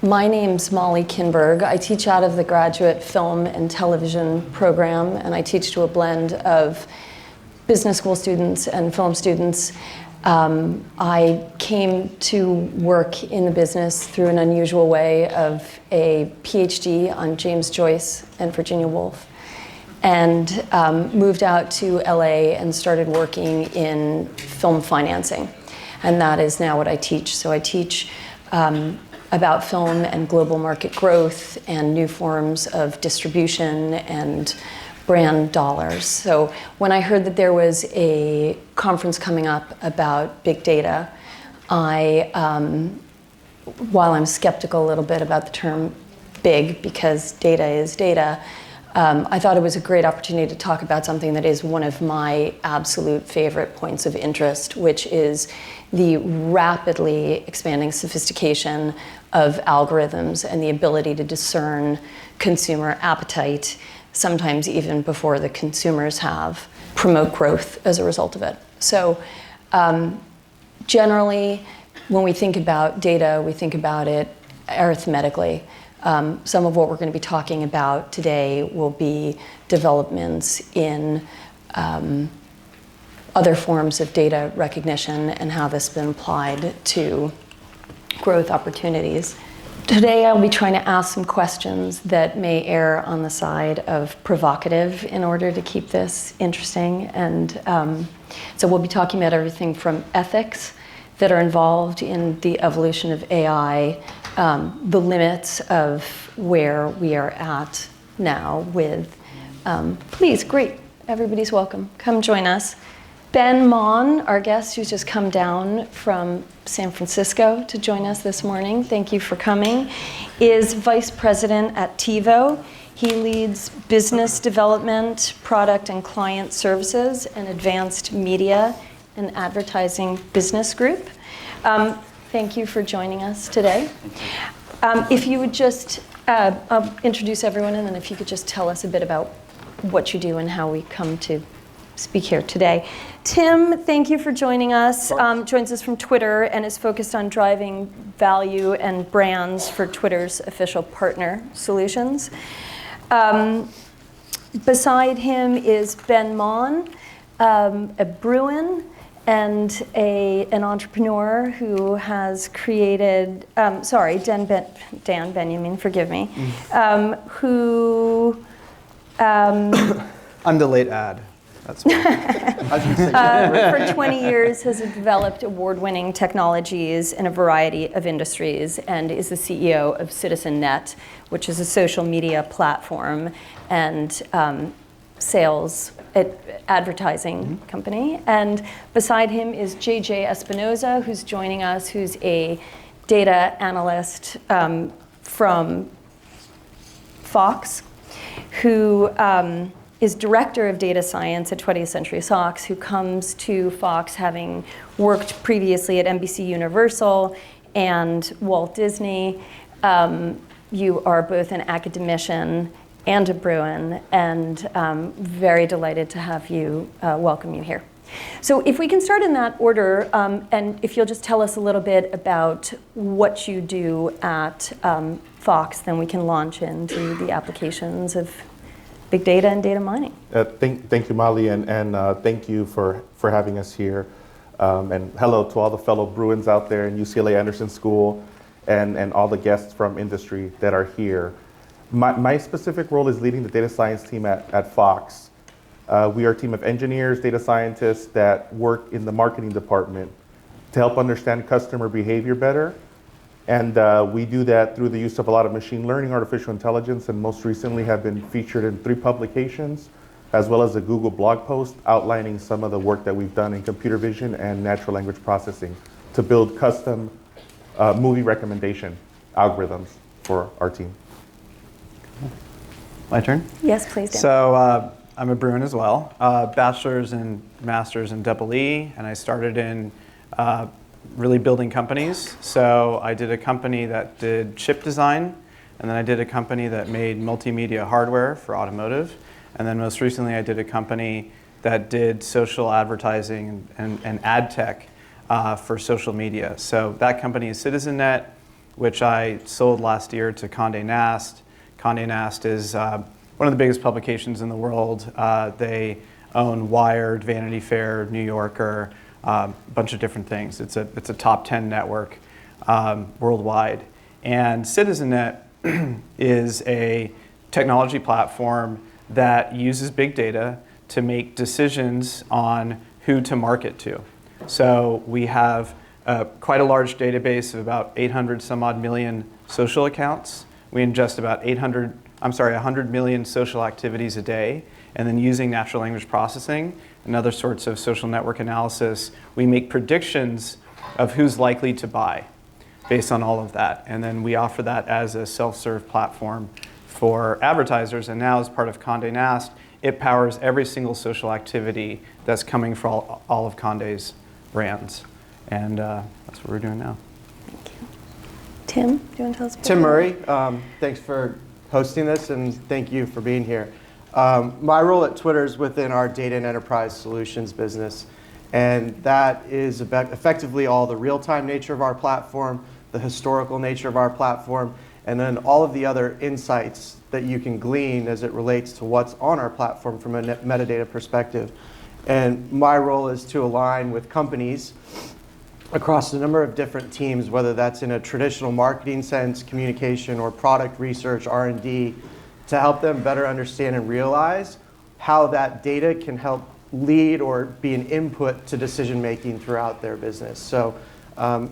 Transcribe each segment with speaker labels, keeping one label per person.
Speaker 1: My name's Molly Kinberg. I teach out of the graduate film and television program, and I teach to a blend of business school students and film students. I came to work in the business through an unusual way of a PhD on James Joyce and Virginia Woolf, and moved out to LA and started working in film financing. And that is now what I teach. So I teach about film and global market growth and new forms of distribution and brand dollars. So when I heard that there was a conference coming up about big data, while I'm skeptical a little bit about the term big, because data is data, I thought it was a great opportunity to talk about something that is one of my absolute favorite points of interest, which is the rapidly expanding sophistication of algorithms and the ability to discern consumer appetite, sometimes even before the consumers have, promote growth as a result of it. So generally, when we think about data, we think about it arithmetically. Some of what we're going to be talking about today will be developments in other forms of data recognition and how this has been applied to growth opportunities. Today I'll be trying to ask some questions that may err on the side of provocative in order to keep this interesting. And so we'll be talking about everything from ethics that are involved in the evolution of AI, the limits of where we are at now with, please, great, everybody's welcome. Come join us. Ben Mon, our guest who's just come down from San Francisco to join us this morning, thank you for coming, is vice president at TiVo. He leads business development, product and client services, and advanced media and advertising business group. Thank you for joining us today. If you would just, I'll introduce everyone, and then if you could just tell us a bit about what you do and how we come to speak here today. Tim, thank you for joining us. Joins us from Twitter and is focused on driving value and brands for Twitter's official partner solutions. Beside him is Ben Mon, a Bruin and an entrepreneur who has created, Dan Benjamin, forgive me, who...
Speaker 2: Undelayed ad. That's
Speaker 1: for 20 years has developed award-winning technologies in a variety of industries and is the CEO of CitizenNet, which is a social media platform and sales advertising company. And beside him is JJ Espinoza, who's joining us, who's a data analyst from Fox, who is director of data science at 20th Century Fox, who comes to Fox having worked previously at NBC Universal and Walt Disney. You are both an academician and a Bruin, and very delighted to have you, welcome you here. So if we can start in that order, and if you'll just tell us a little bit about what you do at Fox, then we can launch into the applications of big data and data mining.
Speaker 3: Thank you, Molly, and thank you for having us here. And hello to all the fellow Bruins out there in UCLA Anderson School and all the guests from industry that are here. My specific role is leading the data science team at Fox. We are a team of engineers, data scientists that work in the marketing department to help understand customer behavior better. And we do that through the use of a lot of machine learning, artificial intelligence, and most recently have been featured in 3 publications, as well as a Google blog post outlining some of the work that we've done in computer vision and natural language processing to build custom movie recommendation algorithms for our team.
Speaker 2: My turn?
Speaker 1: Yes, please, Dan.
Speaker 2: So I'm a Bruin as well, bachelor's and master's in EE, and I started in really building companies. So I did a company that did chip design, and then I did a company that made multimedia hardware for automotive, and then most recently I did a company that did social advertising and ad tech for social media. So that company is CitizenNet. which I sold last year to Condé Nast. Condé Nast is one of the biggest publications in the world. They own Wired, Vanity Fair, New Yorker, a bunch of different things. It's a top 10 network worldwide. And CitizenNet is a technology platform that uses big data to make decisions on who to market to. So we have quite a large database of about 800 some odd million social accounts. We ingest about 100 million social activities a day. And then using natural language processing and other sorts of social network analysis, we make predictions of who's likely to buy based on all of that. And then we offer that as a self-serve platform for advertisers. And now as part of Condé Nast, it powers every single social activity that's coming from all of Condé's brands. And that's what we're doing now.
Speaker 1: Thank you. Tim, do you want to tell us about
Speaker 4: Tim Murray, thanks for hosting this and thank you for being here. My role at Twitter is within our data and enterprise solutions business. And that is about effectively all the real-time nature of our platform, the historical nature of our platform, and then all of the other insights that you can glean as it relates to what's on our platform from a metadata perspective. And my role is to align with companies across a number of different teams, whether that's in a traditional marketing sense, communication, or product research, R&D, to help them better understand and realize how that data can help lead or be an input to decision making throughout their business. So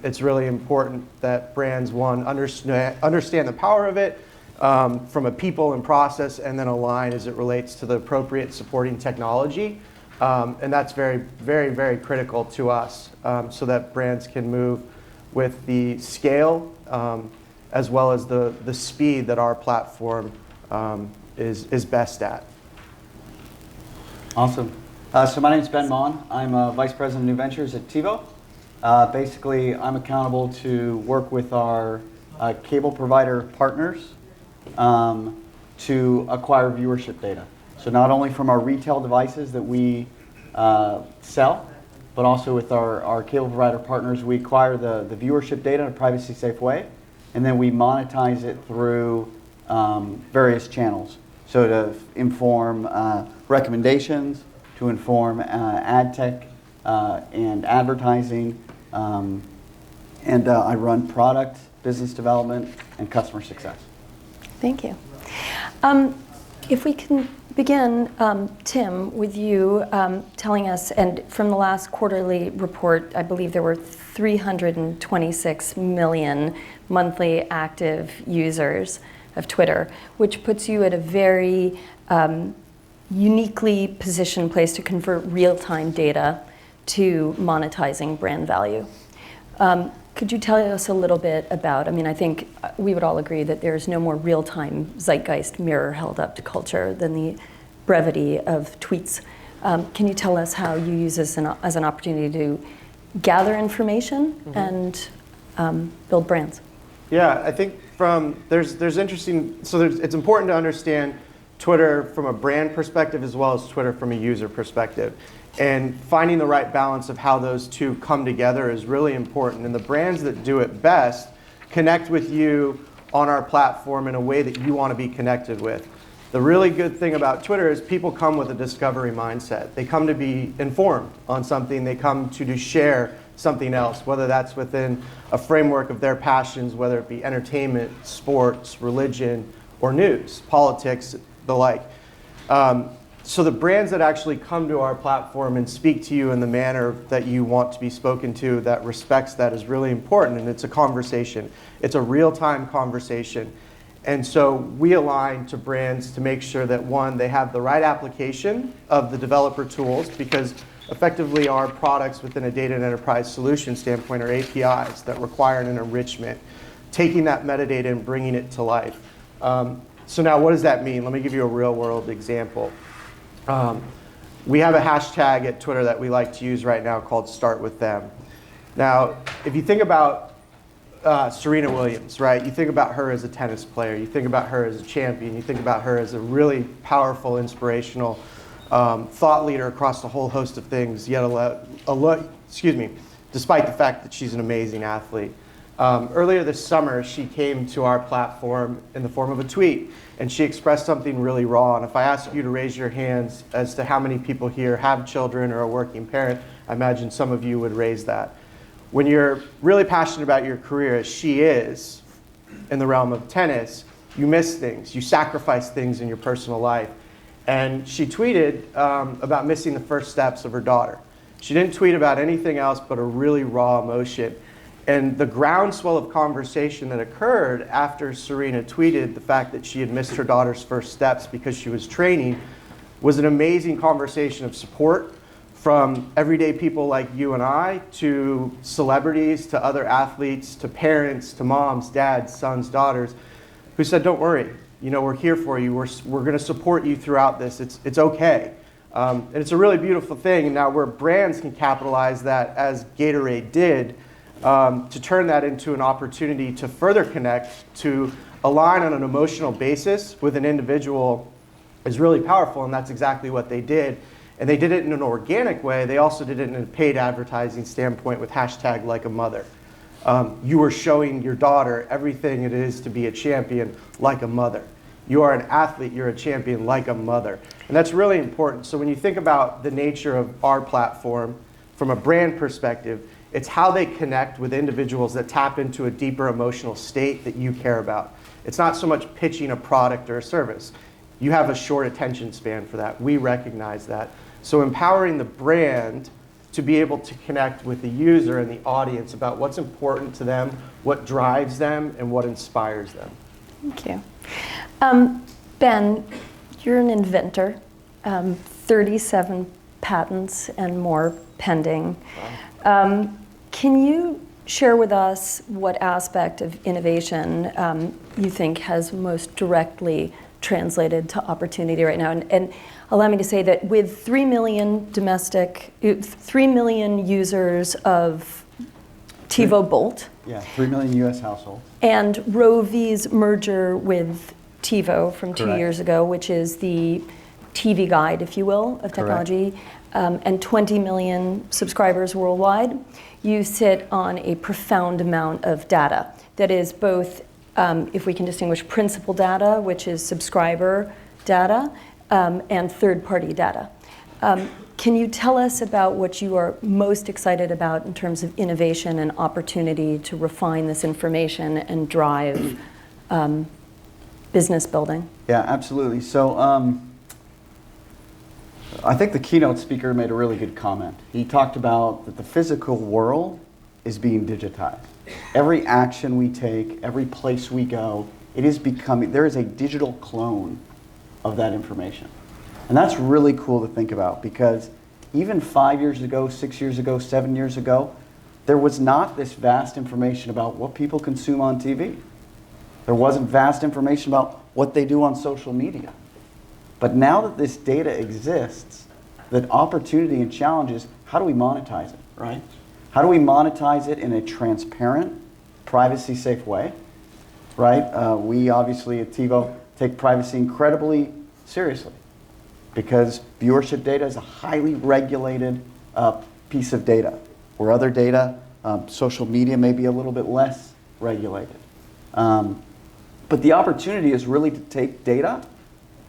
Speaker 4: it's really important that brands, one, understand the power of it from a people and process, and then align as it relates to the appropriate supporting technology. And that's very, very, very critical to us so that brands can move with the scale as well as the speed that our platform is best at.
Speaker 5: Awesome. So my name is Ben Mon. I'm Vice President of New Ventures at TiVo. Basically, I'm accountable to work with our cable provider partners to acquire viewership data. So not only from our retail devices that we sell, but also with our cable provider partners, we acquire the viewership data in a privacy-safe way, and then we monetize it through various channels. So to inform recommendations, to inform ad tech and advertising, and I run product, business development, and customer success.
Speaker 1: Thank you. If we can begin, Tim, with you telling us, and from the last quarterly report, I believe there were 326 million monthly active users of Twitter, which puts you at a very uniquely positioned place to convert real-time data to monetizing brand value. Could you tell us a little bit about, I think we would all agree that there's no more real-time zeitgeist mirror held up to culture than the brevity of tweets. Can you tell us how you use this as an opportunity to gather information and build brands?
Speaker 4: Yeah, I think there's interesting, so it's important to understand Twitter from a brand perspective as well as Twitter from a user perspective. And finding the right balance of how those two come together is really important. And the brands that do it best connect with you on our platform in a way that you want to be connected with. The really good thing about Twitter is people come with a discovery mindset. They come to be informed on something. They come to share something else, whether that's within a framework of their passions, whether it be entertainment, sports, religion, or news, politics, the like. So the brands that actually come to our platform and speak to you in the manner that you want to be spoken to, that respects that, is really important. And it's a conversation. It's a real-time conversation. And so we align to brands to make sure that, one, they have the right application of the developer tools, because effectively our products within a data and enterprise solution standpoint are APIs that require an enrichment, taking that metadata and bringing it to life. So now what does that mean? Let me give you a real-world example. We have a hashtag at Twitter that we like to use right now called Start With Them. Now, if you think about Serena Williams, right? You think about her as a tennis player. You think about her as a champion. You think about her as a really powerful, inspirational thought leader across a whole host of things, despite the fact that she's an amazing athlete. Earlier this summer, she came to our platform in the form of a tweet, and she expressed something really raw. And if I ask you to raise your hands as to how many people here have children or a working parent, I imagine some of you would raise that. When you're really passionate about your career, as she is, in the realm of tennis, you miss things, you sacrifice things in your personal life. And she tweeted about missing the first steps of her daughter. She didn't tweet about anything else but a really raw emotion. And the groundswell of conversation that occurred after Serena tweeted the fact that she had missed her daughter's first steps because she was training was an amazing conversation of support from everyday people like you and I, to celebrities, to other athletes, to parents, to moms, dads, sons, daughters, who said, don't worry, you know, we're here for you. We're going to support you throughout this. It's okay. And it's a really beautiful thing. And now where brands can capitalize that, as Gatorade did, to turn that into an opportunity to further connect, to align on an emotional basis with an individual is really powerful, and that's exactly what they did. And they did it in an organic way. They also did it in a paid advertising standpoint with hashtag like a mother. You are showing your daughter everything it is to be a champion like a mother. You are an athlete, you're a champion like a mother. And that's really important. So when you think about the nature of our platform from a brand perspective, it's how they connect with individuals that tap into a deeper emotional state that you care about. It's not so much pitching a product or a service. You have a short attention span for that. We recognize that. So empowering the brand to be able to connect with the user and the audience about what's important to them, what drives them, and what inspires them.
Speaker 1: Thank you. Ben, you're an inventor, 37 patents and more pending. Can you share with us what aspect of innovation you think has most directly translated to opportunity right now? And allow me to say that with 3 million users of TiVo Bolt.
Speaker 5: Yeah, 3 million US households.
Speaker 1: And Roe v's merger with TiVo from 2
Speaker 5: Correct.
Speaker 1: years ago, which is the TV guide, if you will, of technology, and 20 million subscribers worldwide. You sit on a profound amount of data that is both, if we can distinguish principal data, which is subscriber data, and third-party data. Can you tell us about what you are most excited about in terms of innovation and opportunity to refine this information and drive business building?
Speaker 5: Yeah, absolutely. So I think the keynote speaker made a really good comment. He talked about that the physical world is being digitized. Every action we take, every place we go, it is becoming, there is a digital clone of that information. And that's really cool to think about, because even 5 years ago, 6 years ago, 7 years ago, there was not this vast information about what people consume on TV. There wasn't vast information about what they do on social media. But now that this data exists, the opportunity and challenge is, how do we monetize it, right? How do we monetize it in a transparent, privacy-safe way, right? We obviously at TiVo take privacy incredibly seriously, because viewership data is a highly regulated piece of data, where other data, social media may be a little bit less regulated. But the opportunity is really to take data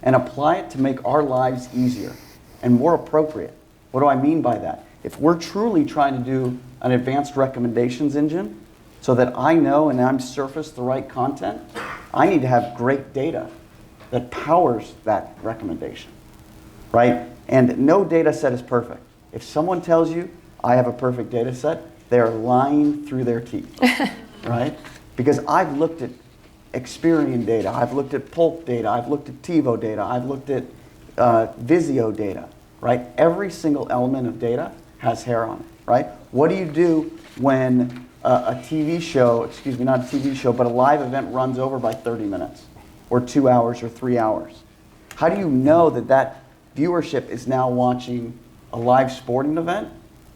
Speaker 5: and apply it to make our lives easier and more appropriate. What do I mean by that? If we're truly trying to do an advanced recommendations engine so that I know and I'm surfaced the right content, I need to have great data that powers that recommendation, right? And no data set is perfect. If someone tells you, I have a perfect data set, they're lying through their teeth, right? Because I've looked at Experian data, I've looked at Pulp data, I've looked at TiVo data, I've looked at Vizio data, right? Every single element of data has hair on it, right? What do you do when a TV show, excuse me, not a TV show, but a live event runs over by 30 minutes or 2 hours or 3 hours? How do you know that that viewership is now watching a live sporting event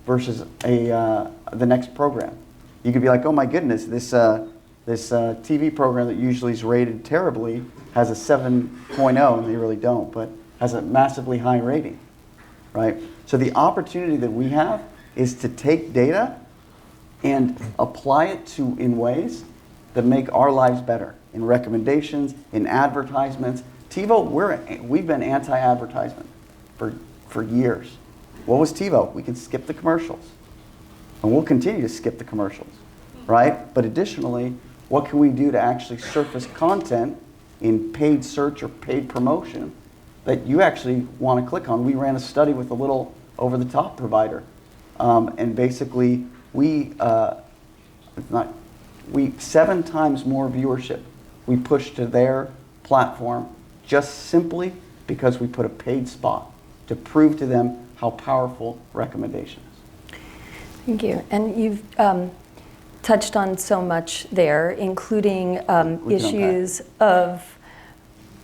Speaker 5: versus the next program? You could be like, oh my goodness, this TV program that usually is rated terribly has a 7.0, and they really don't, but has a massively high rating, right? So the opportunity that we have is to take data and apply it in ways that make our lives better, in recommendations, in advertisements. TiVo, we've been anti-advertisement for years. What was TiVo? We can skip the commercials. And we'll continue to skip the commercials, right? But additionally, what can we do to actually surface content in paid search or paid promotion that you actually want to click on? We ran a study with a little over-the-top provider. And basically, we 7 times more viewership we pushed to their platform just simply because we put a paid spot to prove to them how powerful recommendation is.
Speaker 1: Thank you. And you've touched on so much there, including issues of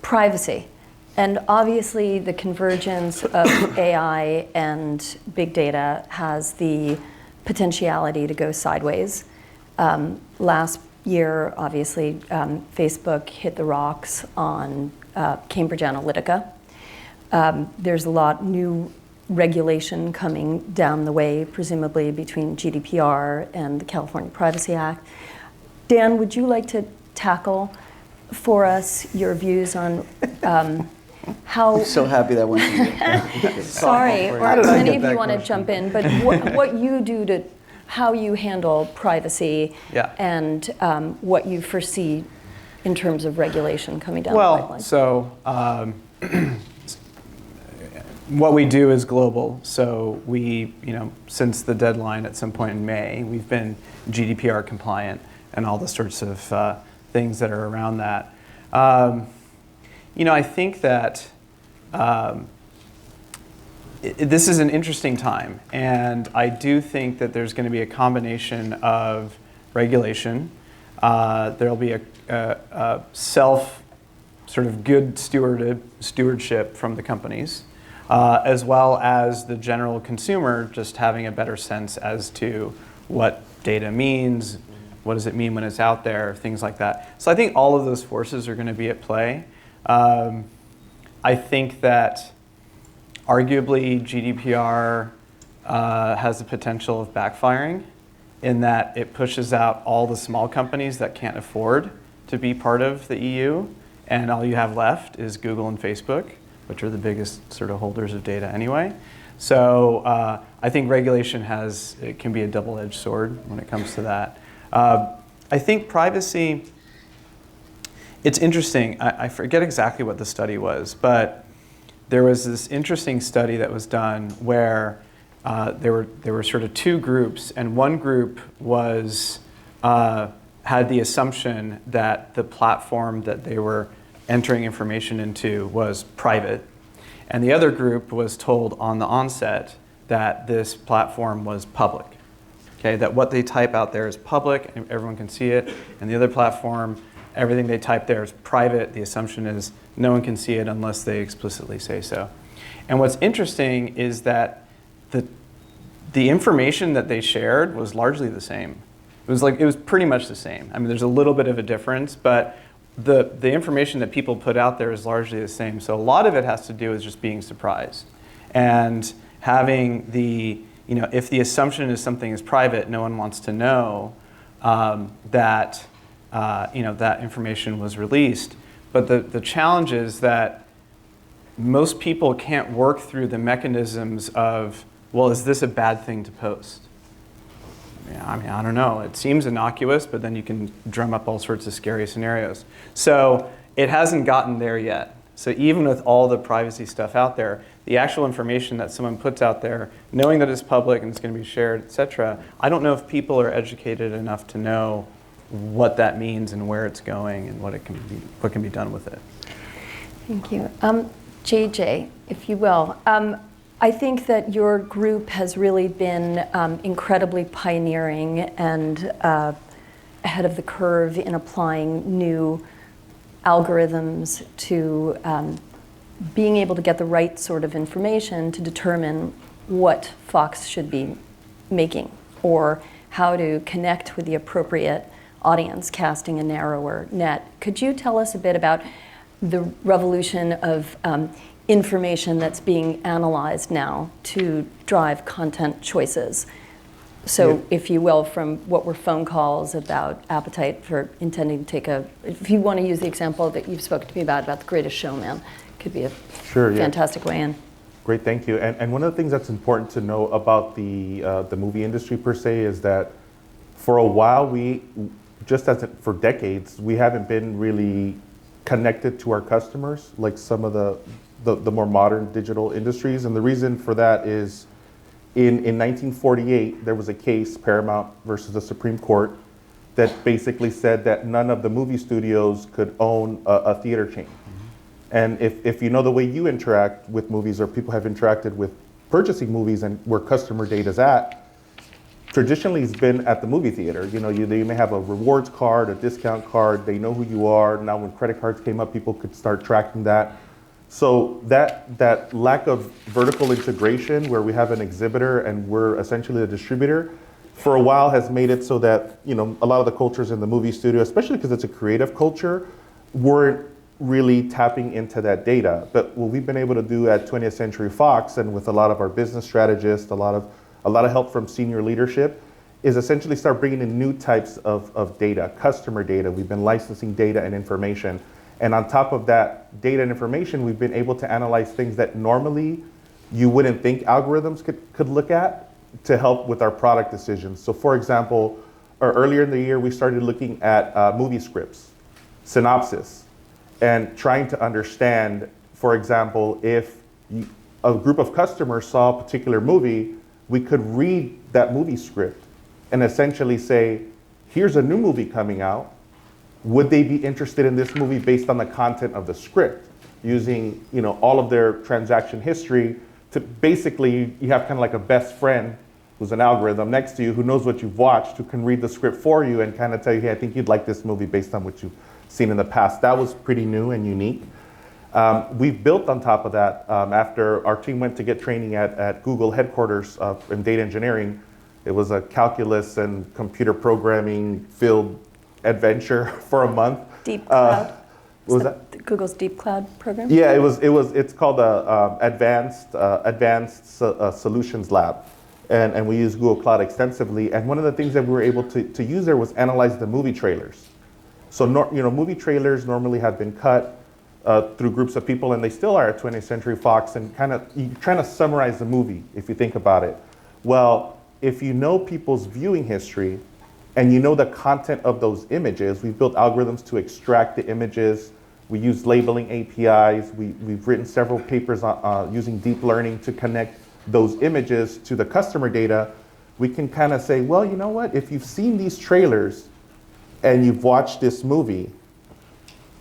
Speaker 1: privacy. And obviously, the convergence of AI and big data has the potentiality to go sideways. Last year, obviously, Facebook hit the rocks on Cambridge Analytica. There's a lot new regulation coming down the way, presumably between GDPR and the California Privacy Act. Dan, would you like to tackle for us your views on how...
Speaker 5: I'm so happy that went to you.
Speaker 1: Sorry, or if any of you want to jump in, but what you do to how you handle privacy and what you foresee in terms of regulation coming down the pipeline.
Speaker 2: So what we do is global. So we, since the deadline at some point in May, we've been GDPR compliant and all the sorts of things that are around that. I think that this is an interesting time, and I do think that there's going to be a combination of regulation. There'll be a self sort of good stewardship from the companies, as well as the general consumer just having a better sense as to what data means, what does it mean when it's out there, things like that. So I think all of those forces are going to be at play. I think that arguably GDPR has the potential of backfiring in that it pushes out all the small companies that can't afford to be part of the EU, and all you have left is Google and Facebook, which are the biggest sort of holders of data anyway. So I think regulation can be a double-edged sword when it comes to that. I think privacy, it's interesting. I forget exactly what the study was, but there was this interesting study that was done where there were sort of 2 groups, and one group had the assumption that the platform that they were entering information into was private, and the other group was told on the onset that this platform was public. Okay, that what they type out there is public and everyone can see it, and the other platform, everything they type there is private. The assumption is no one can see it unless they explicitly say so. And what's interesting is that the information that they shared was largely the same. It was pretty much the same. I mean, there's a little bit of a difference, but the information that people put out there is largely the same. So a lot of it has to do with just being surprised and having if the assumption is something is private, no one wants to know that information was released. But the challenge is that most people can't work through the mechanisms of, well, is this a bad thing to post? I don't know. It seems innocuous, but then you can drum up all sorts of scary scenarios. So it hasn't gotten there yet. So even with all the privacy stuff out there, the actual information that someone puts out there, knowing that it's public and it's going to be shared, et cetera, I don't know if people are educated enough to know what that means and where it's going and what can be done with it.
Speaker 1: Thank you. JJ, if you will. I think that your group has really been incredibly pioneering and ahead of the curve in applying new algorithms to being able to get the right sort of information to determine what Fox should be making or how to connect with the appropriate audience, casting a narrower net. Could you tell us a bit about the revolution of information that's being analyzed now to drive content choices? So,
Speaker 3: Yeah.
Speaker 1: if you will, from what were phone calls about appetite for intending to take if you want to use the example that you've spoken to me about The Greatest Showman, could be a
Speaker 3: Sure, yeah.
Speaker 1: fantastic way in.
Speaker 3: Great, thank you. And one of the things that's important to know about the movie industry per se is that for a while for decades, we haven't been really connected to our customers like some of the more modern digital industries. And the reason for that is in 1948, there was a case, Paramount versus the Supreme Court, that basically said that none of the movie studios could own a theater chain. And if you know the way you interact with movies or people have interacted with purchasing movies and where customer data is at, traditionally it's been at the movie theater. You know, they may have a rewards card, a discount card, they know who you are. Now when credit cards came up, people could start tracking that. So that lack of vertical integration where we have an exhibitor and we're essentially a distributor, for a while has made it so that, you know, a lot of the cultures in the movie studio, especially because it's a creative culture, weren't really tapping into that data. But what we've been able to do at 20th Century Fox and with a lot of our business strategists, a lot of help from senior leadership, is essentially start bringing in new types of data, customer data. We've been licensing data and information. And on top of that data and information, we've been able to analyze things that normally you wouldn't think algorithms could look at to help with our product decisions. So for example, earlier in the year, we started looking at movie scripts, synopsis, and trying to understand, for example, if a group of customers saw a particular movie, we could read that movie script and essentially say, here's a new movie coming out. Would they be interested in this movie based on the content of the script? Using, you know, all of their transaction history to basically, you have kind of like a best friend who's an algorithm next to you who knows what you've watched, who can read the script for you and kind of tell you, hey, I think you'd like this movie based on what you've seen in the past. That was pretty new and unique. We've built on top of that after our team went to get training at Google headquarters in data engineering. It was a calculus and computer programming filled adventure for a month.
Speaker 1: Deep Cloud.
Speaker 3: What was that?
Speaker 1: Google's Deep Cloud program?
Speaker 3: Yeah, it's called Advanced Solutions Lab. And we use Google Cloud extensively. And one of the things that we were able to use there was analyze the movie trailers. So, movie trailers normally have been cut through groups of people, and they still are at 20th Century Fox, and you're trying to summarize the movie, if you think about it. Well, if you know people's viewing history, and you know the content of those images, we've built algorithms to extract the images. We use labeling APIs. We've written several papers using deep learning to connect those images to the customer data. We can kind of say, well, you know what? If you've seen these trailers and you've watched this movie,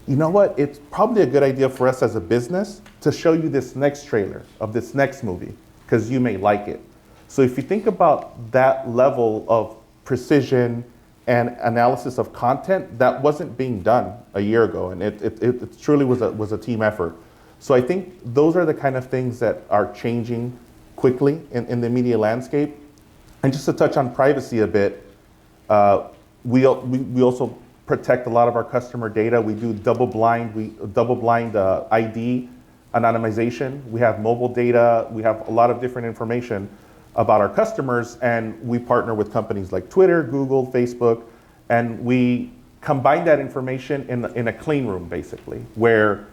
Speaker 3: you know what? It's probably a good idea for us as a business to show you this next trailer of this next movie because you may like it. So if you think about that level of precision and analysis of content, that wasn't being done a year ago, and it truly was a team effort. So I think those are the kind of things that are changing quickly in the media landscape. And just to touch on privacy a bit, we also protect a lot of our customer data. We do double-blind ID anonymization. We have mobile data. We have a lot of different information about our customers, and we partner with companies like Twitter, Google, Facebook, and we combine that information in a clean room, basically, where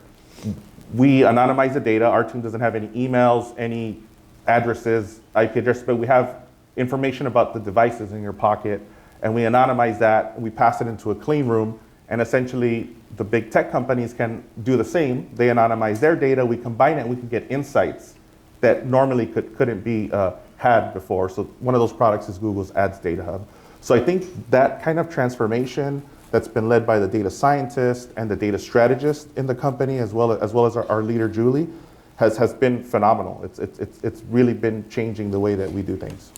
Speaker 3: we anonymize the data. Our team doesn't have any emails, any addresses, IP addresses, but we have information about the devices in your pocket, and we anonymize that, and we pass it into a clean room, and essentially the big tech companies can do the same. They anonymize their data, we combine it, and we can get insights that normally couldn't be had before. So one of those products is Google's Ads Data Hub. So I think that kind of transformation that's been led by the data scientist and the data strategist in the company, as well as our leader, Julie, has been phenomenal. It's really been changing the way that we do things.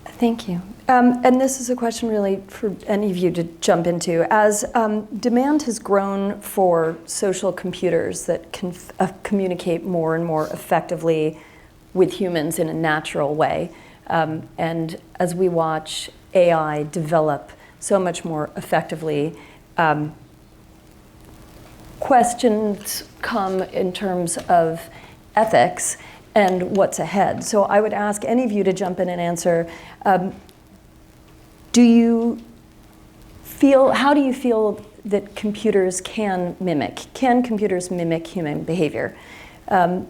Speaker 1: Thank you. And this is a question really for any of you to jump into. As demand has grown for social computers that can communicate more and more effectively with humans in a natural way, and as we watch AI develop so much more effectively, questions come in terms of ethics and what's ahead. So I would ask any of you to jump in and answer, How do you feel that computers can mimic human behavior? Dan,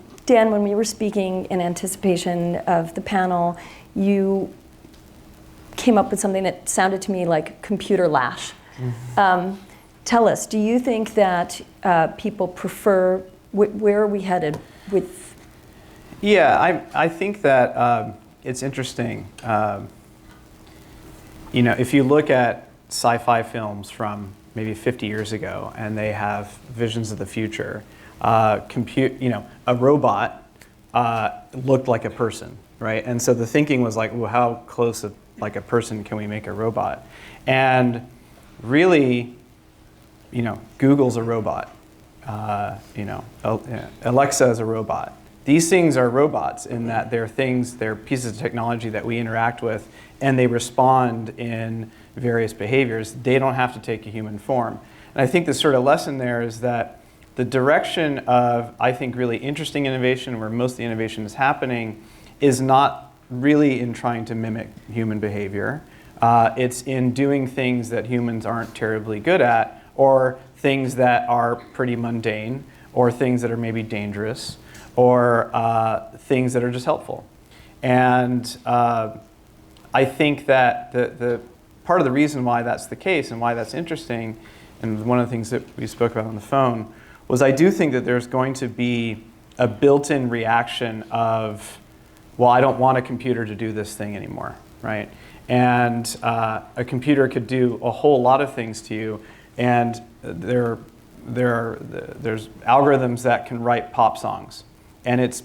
Speaker 1: when we were speaking in anticipation of the panel, you came up with something that sounded to me like computer lash. Tell us, do you think that people prefer, where are we headed with?
Speaker 2: Yeah, I think that it's interesting. If you look at sci-fi films from maybe 50 years ago, and they have visions of the future, a robot looked like a person, right? And so the thinking was like, well, how close like a person can we make a robot? And really, Google's a robot. Alexa is a robot. These things are robots in that they're pieces of technology that we interact with, and they respond in various behaviors. They don't have to take a human form. And I think the sort of lesson there is that the direction of, I think, really interesting innovation, where most of the innovation is happening, is not really in trying to mimic human behavior. It's in doing things that humans aren't terribly good at, or things that are pretty mundane, or things that are maybe dangerous, or things that are just helpful. And I think that the part of the reason why that's the case and why that's interesting, and one of the things that we spoke about on the phone, was I do think that there's going to be a built-in reaction of, well, I don't want a computer to do this thing anymore, right? And a computer could do a whole lot of things to you, and there's algorithms that can write pop songs, and it's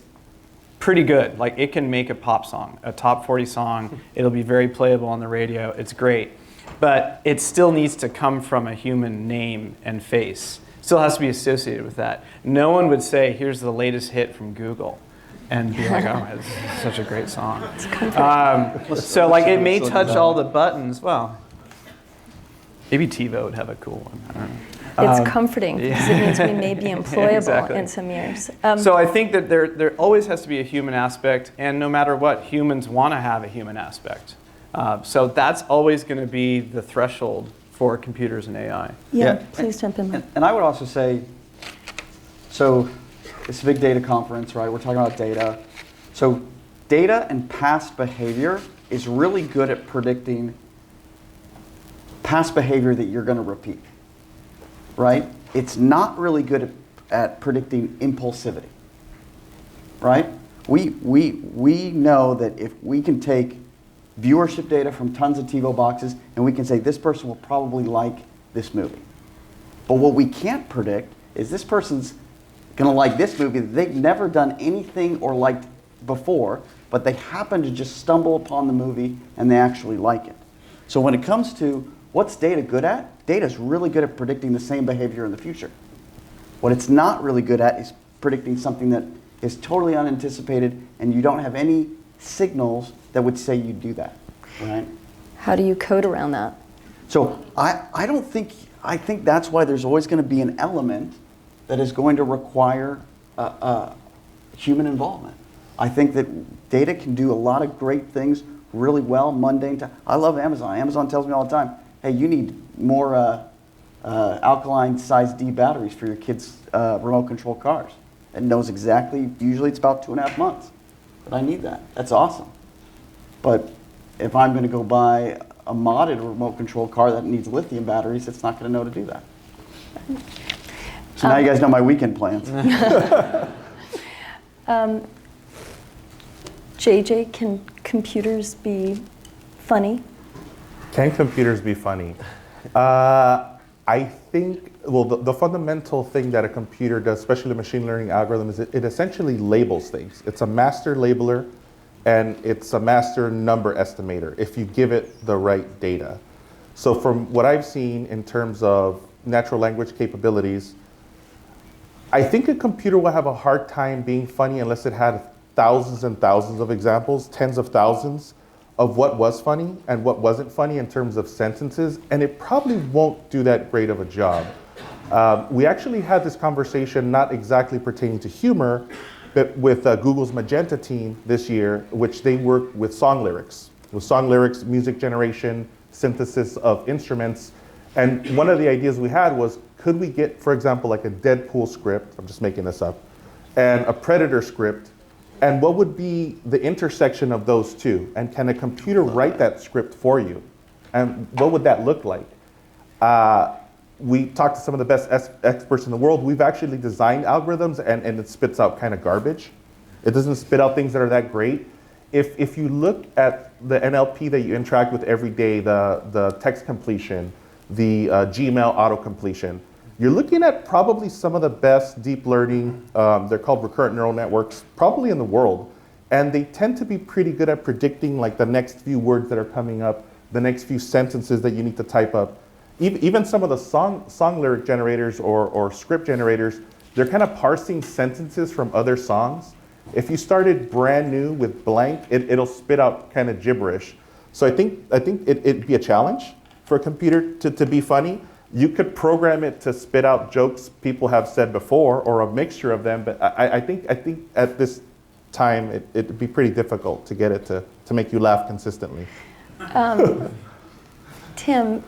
Speaker 2: pretty good. Like, it can make a pop song, a top 40 song. It'll be very playable on the radio. It's great. But it still needs to come from a human name and face. Still has to be associated with that. No one would say, here's the latest hit from Google, and be like, oh, it's such a great song. So like, it may touch all the buttons. Well, maybe TiVo would have a cool one. I don't know.
Speaker 1: It's comforting, because it means we may be employable
Speaker 2: Exactly.
Speaker 1: in some years.
Speaker 2: So I think that there always has to be a human aspect, and no matter what, humans want to have a human aspect. So that's always going to be the threshold for computers and AI.
Speaker 1: Yeah, please jump in.
Speaker 5: And I would also say, so it's a big data conference, right? We're talking about data. So data and past behavior is really good at predicting past behavior that you're going to repeat, right? It's not really good at predicting impulsivity, right? We know that if we can take viewership data from tons of TiVo boxes, and we can say this person will probably like this movie. But what we can't predict is this person's going to like this movie that they've never done anything or liked before, but they happen to just stumble upon the movie and they actually like it. So when it comes to what's data good at, data is really good at predicting the same behavior in the future. What it's not really good at is predicting something that is totally unanticipated and you don't have any signals that would say you do that, right?
Speaker 1: How do you code around that?
Speaker 5: So I think that's why there's always going to be an element that is going to require human involvement. I think that data can do a lot of great things really well, mundane. I love Amazon. Amazon tells me all the time, hey, you need more alkaline size D batteries for your kids' remote control cars. It knows exactly, usually it's about 2.5 months. But I need that. That's awesome. But if I'm going to go buy a modded remote control car that needs lithium batteries, it's not going to know to do that. So now you guys know my weekend plans.
Speaker 1: JJ, can computers be funny?
Speaker 3: Can computers be funny? I think, well, the fundamental thing that a computer does, especially a machine learning algorithm, is it essentially labels things. It's a master labeler, and it's a master number estimator if you give it the right data. So from what I've seen in terms of natural language capabilities, I think a computer will have a hard time being funny unless it had thousands and thousands of examples, tens of thousands, of what was funny and what wasn't funny in terms of sentences, and it probably won't do that great of a job. We actually had this conversation, not exactly pertaining to humor, but with Google's Magenta team this year, which they worked with song lyrics, music generation, synthesis of instruments. And one of the ideas we had was, could we get, for example, like a Deadpool script, I'm just making this up, and a Predator script, and what would be the intersection of those two? And can a computer write that script for you? And what would that look like? We talked to some of the best experts in the world. We've actually designed algorithms, and it spits out kind of garbage. It doesn't spit out things that are that great. If you look at the NLP that you interact with every day, the text completion, the Gmail auto completion, you're looking at probably some of the best deep learning, they're called recurrent neural networks, probably in the world. And they tend to be pretty good at predicting like the next few words that are coming up, the next few sentences that you need to type up. Even some of the song lyric generators or script generators, they're kind of parsing sentences from other songs. If you started brand new with blank, it'll spit out kind of gibberish. So I think it'd be a challenge for a computer to be funny. You could program it to spit out jokes people have said before, or a mixture of them. But I think at this time it'd be pretty difficult to get it to make you laugh consistently.
Speaker 1: Tim,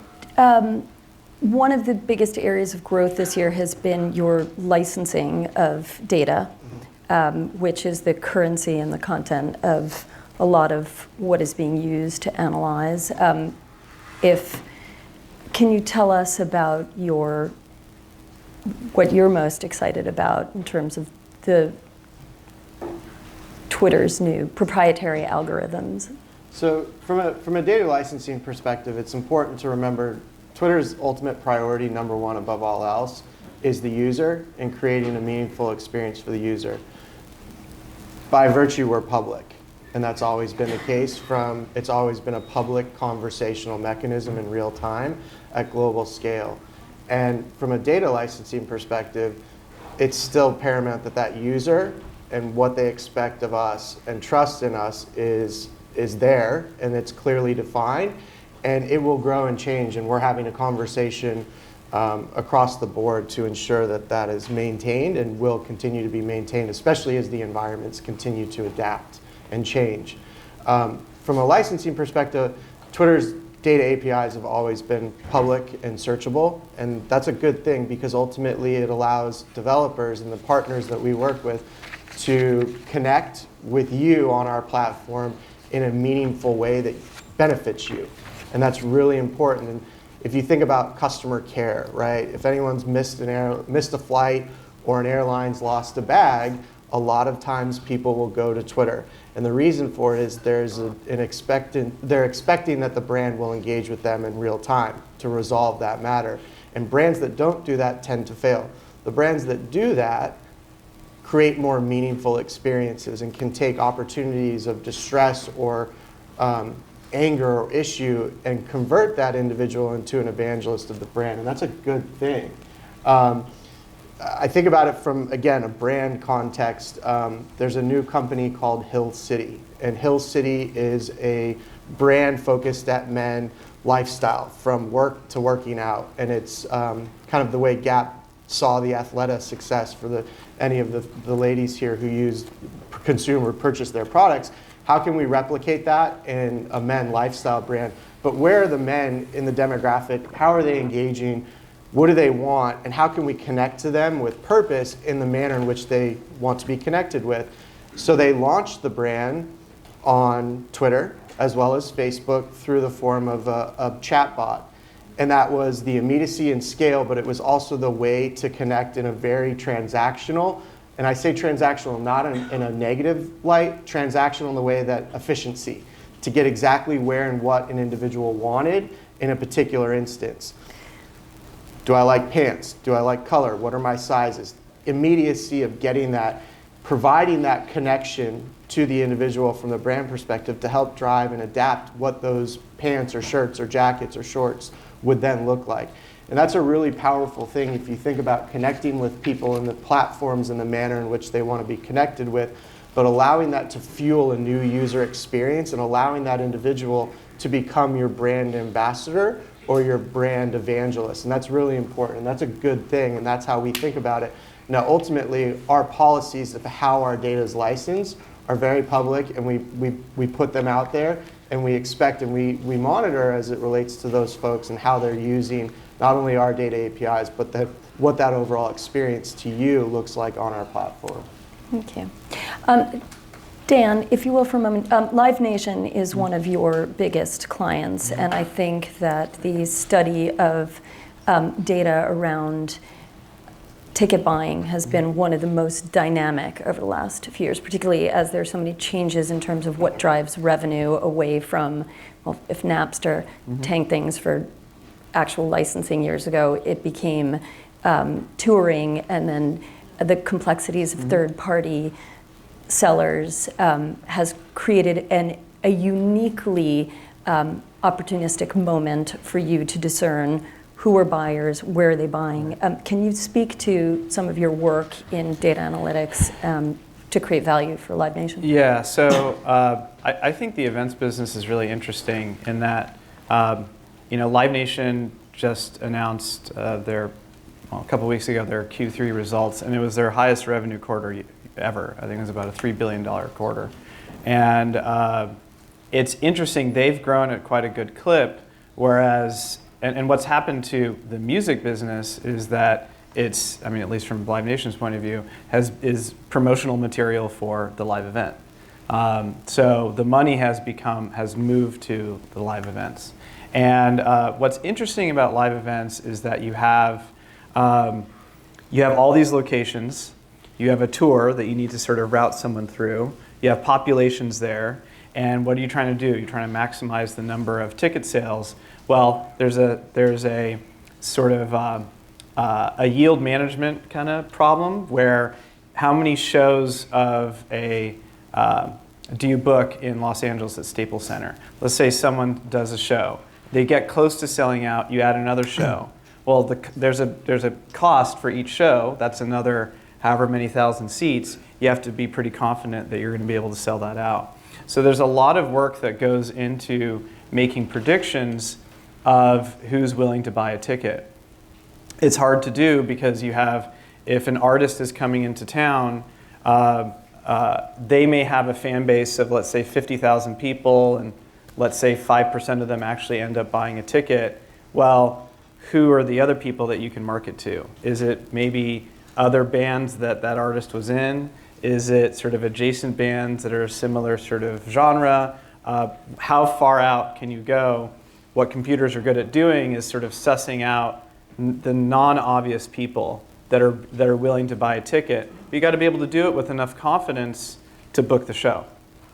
Speaker 1: one of the biggest areas of growth this year has been your licensing of data, which is the currency and the content of a lot of what is being used to analyze. Can you tell us about what you're most excited about in terms of the Twitter's new proprietary algorithms?
Speaker 4: So from a data licensing perspective, it's important to remember Twitter's ultimate priority, number one above all else, is the user and creating a meaningful experience for the user. By virtue, we're public. And that's always been the case it's always been a public conversational mechanism in real time at global scale. And from a data licensing perspective, it's still paramount that user and what they expect of us and trust in us is there, and it's clearly defined, and it will grow and change, and we're having a conversation across the board to ensure that is maintained and will continue to be maintained, especially as the environments continue to adapt and change. From a licensing perspective, Twitter's data APIs have always been public and searchable, and that's a good thing because ultimately it allows developers and the partners that we work with to connect with you on our platform in a meaningful way that benefits you. And that's really important. And if you think about customer care, right? If anyone's missed a flight or an airline's lost a bag, a lot of times people will go to Twitter. And the reason for it is they're expecting that the brand will engage with them in real time to resolve that matter. And brands that don't do that tend to fail. The brands that do that create more meaningful experiences and can take opportunities of distress or anger or issue and convert that individual into an evangelist of the brand. And that's a good thing. I think about it from, again, a brand context. There's a new company called Hill City. And Hill City is a brand focused at men lifestyle, from work to working out. And it's kind of the way Gap saw the Athleta success for any of the ladies here who used purchased their products. How can we replicate that in a men lifestyle brand? But where are the men in the demographic? How are they engaging? What do they want? And how can we connect to them with purpose in the manner in which they want to be connected with? So they launched the brand on Twitter as well as Facebook through the form of a chatbot. And that was the immediacy and scale, but it was also the way to connect in a very transactional, and I say transactional not in a negative light, transactional in the way that efficiency, to get exactly where and what an individual wanted in a particular instance. Do I like pants? Do I like color? What are my sizes? Immediacy of getting that, providing that connection to the individual from the brand perspective to help drive and adapt what those pants or shirts or jackets or shorts would then look like. And that's a really powerful thing if you think about connecting with people and the platforms and the manner in which they want to be connected with, but allowing that to fuel a new user experience and allowing that individual to become your brand ambassador or your brand evangelist. And that's really important, and that's a good thing, and that's how we think about it. Now, ultimately, our policies of how our data is licensed are very public, and we put them out there, and we expect and we monitor as it relates to those folks and how they're using not only our data APIs, but what that overall experience to you looks like on our platform.
Speaker 1: Thank you. Dan, if you will, for a moment, Live Nation is one of your biggest clients, and I think that the study of data around ticket buying has been one of the most dynamic over the last few years, particularly as there are so many changes in terms of what drives revenue away from, well, if Napster tanked things for actual licensing years ago, it became touring, and then the complexities of third-party sellers has created a uniquely opportunistic moment for you to discern who are buyers, where are they buying. Can you speak to some of your work in data analytics to create value for Live Nation?
Speaker 2: Yeah, so I think the events business is really interesting in that, Live Nation just announced a couple weeks ago, their Q3 results, and it was their highest revenue quarter ever. I think it was about a $3 billion quarter. And it's interesting, they've grown at quite a good clip, whereas, and what's happened to the music business is that it's, at least from Live Nation's point of view, is promotional material for the live event. So the money has moved to the live events. And what's interesting about live events is that you have all these locations, you have a tour that you need to sort of route someone through, you have populations there, and what are you trying to do? You're trying to maximize the number of ticket sales. Well, there's a sort of a yield management kind of problem where how many shows of do you book in Los Angeles at Staples Center? Let's say someone does a show. They get close to selling out, you add another show. Well, there's a cost for each show. That's another however many thousand seats. You have to be pretty confident that you're going to be able to sell that out. So there's a lot of work that goes into making predictions of who's willing to buy a ticket. It's hard to do because if an artist is coming into town, they may have a fan base of, let's say, 50,000 people, and let's say 5% of them actually end up buying a ticket. Well, who are the other people that you can market to? Is it maybe other bands that artist was in? Is it sort of adjacent bands that are a similar sort of genre? How far out can you go? What computers are good at doing is sort of sussing out the non-obvious people that are willing to buy a ticket. But you got to be able to do it with enough confidence to book the show,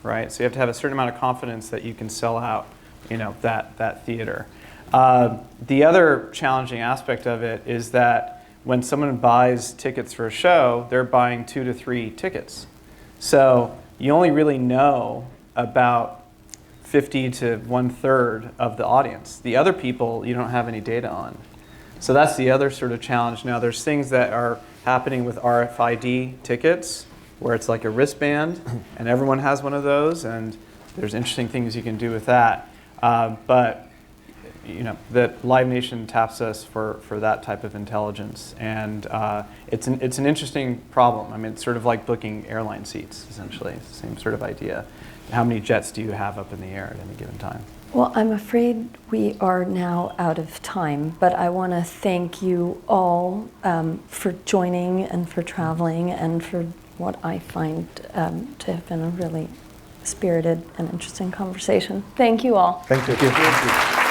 Speaker 2: right? So you have to have a certain amount of confidence that you can sell out, that theater. The other challenging aspect of it is that when someone buys tickets for a show, they're buying 2 to 3 tickets. So you only really know about 50 to 1/3 of the audience. The other people you don't have any data on. So that's the other sort of challenge. Now there's things that are happening with RFID tickets where it's like a wristband and everyone has one of those, and there's interesting things you can do with that. But that Live Nation taps us for that type of intelligence, and it's an interesting problem. It's sort of like booking airline seats, essentially. It's the same sort of idea. How many jets do you have up in the air at any given time?
Speaker 1: Well, I'm afraid we are now out of time, but I want to thank you all for joining and for traveling and for what I find to have been a really spirited and interesting conversation. Thank you all.
Speaker 3: Thank you.
Speaker 2: Thank you.